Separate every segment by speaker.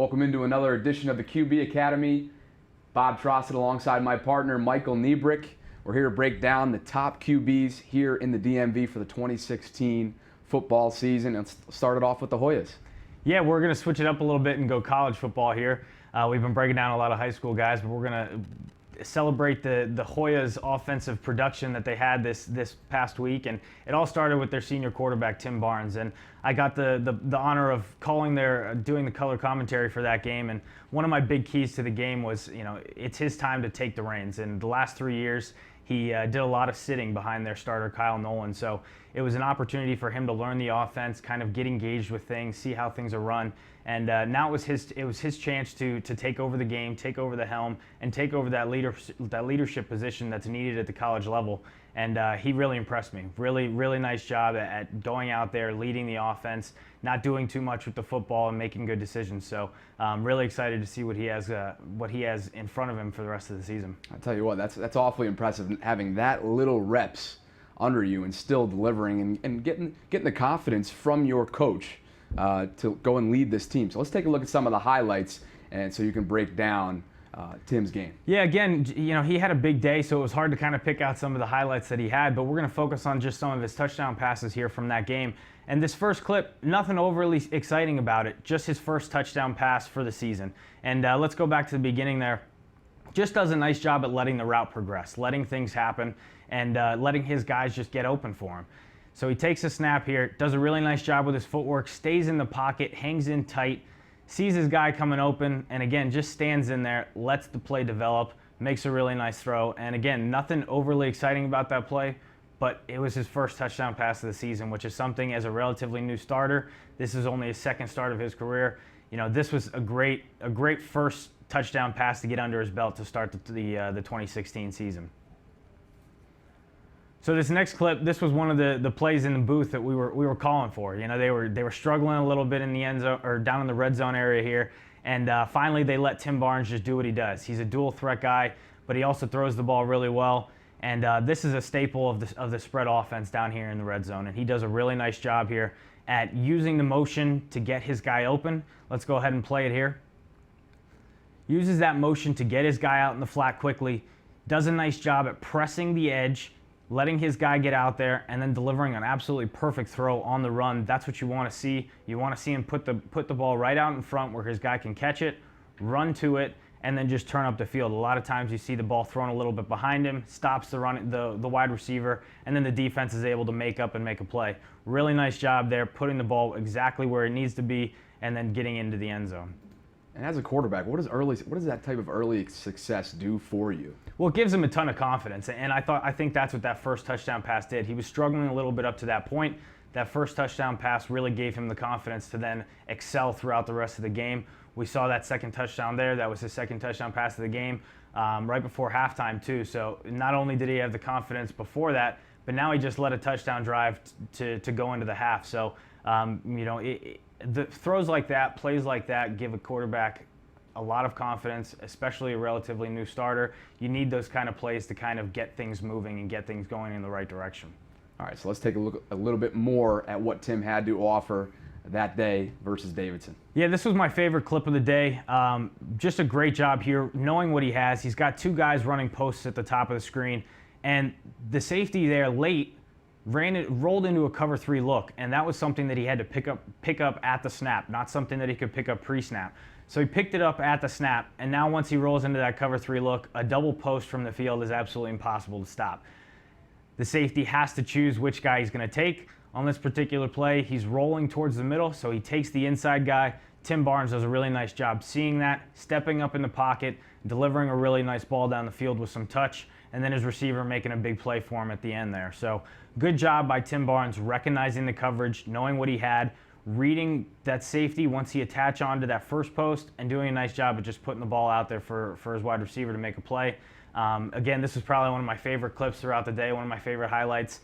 Speaker 1: Welcome into another edition of the QB Academy. Bob Trossett alongside my partner Michael Nebrich. We're here to break down the top QBs here in the DMV for the 2016 football season. Let's start it off with the Hoyas.
Speaker 2: Yeah, we're going to switch it up a little bit and go college football here. We've been breaking down a lot of high school guys, but we're going to celebrate the Hoyas' offensive production that they had this past week, and it all started with their senior quarterback Tim Barnes. And I got the honor of doing the color commentary for that game. And one of my big keys to the game was, it's his time to take the reins. And the last 3 years, he did a lot of sitting behind their starter Kyle Nolan. So it was an opportunity for him to learn the offense, kind of get engaged with things, see how things are run. And now it was his chance to take over the game, take over the helm, and take over that leadership position that's needed at the college level. And he really impressed me. Really nice job at going out there, leading the offense, not doing too much with the football, and making good decisions. So really excited to see what he has in front of him for the rest of the season.
Speaker 1: I'll tell you what, that's awfully impressive, having that little reps under you and still delivering and getting the confidence from your coach to go and lead this team. So let's take a look at some of the highlights, and so you can break down Tim's game.
Speaker 2: Yeah, again, he had a big day, so it was hard to kind of pick out some of the highlights that he had, but we're going to focus on just some of his touchdown passes here from that game. And this first clip, nothing overly exciting about it, just his first touchdown pass for the season. And let's go back to the beginning there. Just does a nice job at letting the route progress, letting things happen, and letting his guys just get open for him. So he takes a snap here, does a really nice job with his footwork, stays in the pocket, hangs in tight, sees his guy coming open, and again, just stands in there, lets the play develop, makes a really nice throw. And again, nothing overly exciting about that play, but it was his first touchdown pass of the season, which is something as a relatively new starter. This is only his second start of his career. This was a great first touchdown pass to get under his belt to start the 2016 season. So this next clip, this was one of the plays in the booth that we were calling for. They were struggling a little bit in the end zone or down in the red zone area here, and finally they let Tim Barnes just do what he does. He's a dual threat guy, but he also throws the ball really well. And this is a staple of the spread offense down here in the red zone, and he does a really nice job here at using the motion to get his guy open. Let's go ahead and play it here. Uses that motion to get his guy out in the flat quickly. Does a nice job at pressing the edge, letting his guy get out there, and then delivering an absolutely perfect throw on the run. That's what you want to see. You want to see him put the ball right out in front where his guy can catch it, run to it, and then just turn up the field. A lot of times you see the ball thrown a little bit behind him, stops the wide receiver, and then the defense is able to make up and make a play. Really nice job there, putting the ball exactly where it needs to be, and then getting into the end zone.
Speaker 1: And as a quarterback, what does that type of early success do for you?
Speaker 2: Well, it gives him a ton of confidence, and I think that's what that first touchdown pass did. He was struggling a little bit up to that point. That first touchdown pass really gave him the confidence to then excel throughout the rest of the game. We saw that second touchdown there. That was his second touchdown pass of the game, right before halftime too. So not only did he have the confidence before that, but now he just led a touchdown drive to go into the half. So the throws like that, plays like that, give a quarterback a lot of confidence, especially a relatively new starter. You need those kind of plays to kind of get things moving and get things going in the right direction.
Speaker 1: All right, so let's take a look a little bit more at what Tim had to offer that day versus Davidson.
Speaker 2: Yeah, this was my favorite clip of the day. Just a great job here, knowing what he has. He's got two guys running posts at the top of the screen, and the safety there late rolled into a cover 3 look, and that was something that he had to pick up at the snap, not something that he could pick up pre-snap. So he picked it up at the snap, and now once he rolls into that cover 3 look, a double post from the field is absolutely impossible to stop. The safety has to choose which guy he's going to take. On this particular play, he's rolling towards the middle, so he takes the inside guy. Tim Barnes does a really nice job seeing that, stepping up in the pocket, delivering a really nice ball down the field with some touch, and then his receiver making a big play for him at the end there. So good job by Tim Barnes recognizing the coverage, knowing what he had, reading that safety once he attached onto that first post, and doing a nice job of just putting the ball out there for his wide receiver to make a play. Again, this is probably one of my favorite clips throughout the day, one of my favorite highlights,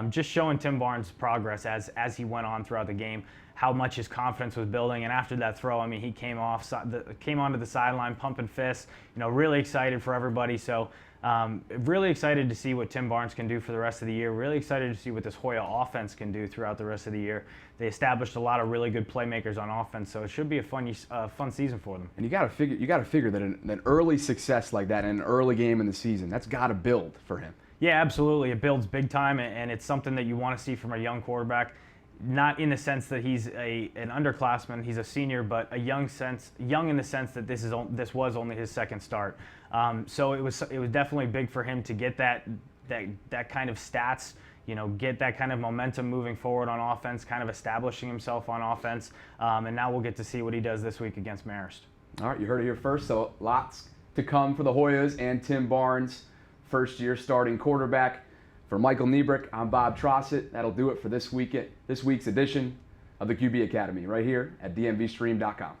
Speaker 2: just showing Tim Barnes' progress as he went on throughout the game, how much his confidence was building. And after that throw, I mean, he came onto the sideline pumping fists, really excited for everybody. So Really excited to see what Tim Barnes can do for the rest of the year. Really excited to see what this Hoya offense can do throughout the rest of the year. They established a lot of really good playmakers on offense, so it should be a fun season for them.
Speaker 1: And you got to figure that an early success like that in an early game in the season, that's got to build for him.
Speaker 2: Yeah, absolutely. It builds big time, and it's something that you want to see from a young quarterback. Not in the sense that he's an underclassman, he's a senior, but young in the sense that this was only his second start. So it was definitely big for him to get that kind of stats, get that kind of momentum moving forward on offense, kind of establishing himself on offense. And now we'll get to see what he does this week against Marist.
Speaker 1: All right, you heard it here first. So lots to come for the Hoyas and Tim Barnes, first-year starting quarterback. For Michael Nebrich, I'm Bob Trossett. That'll do it for this week's edition of the QB Academy right here at DMVSTREAM.COM.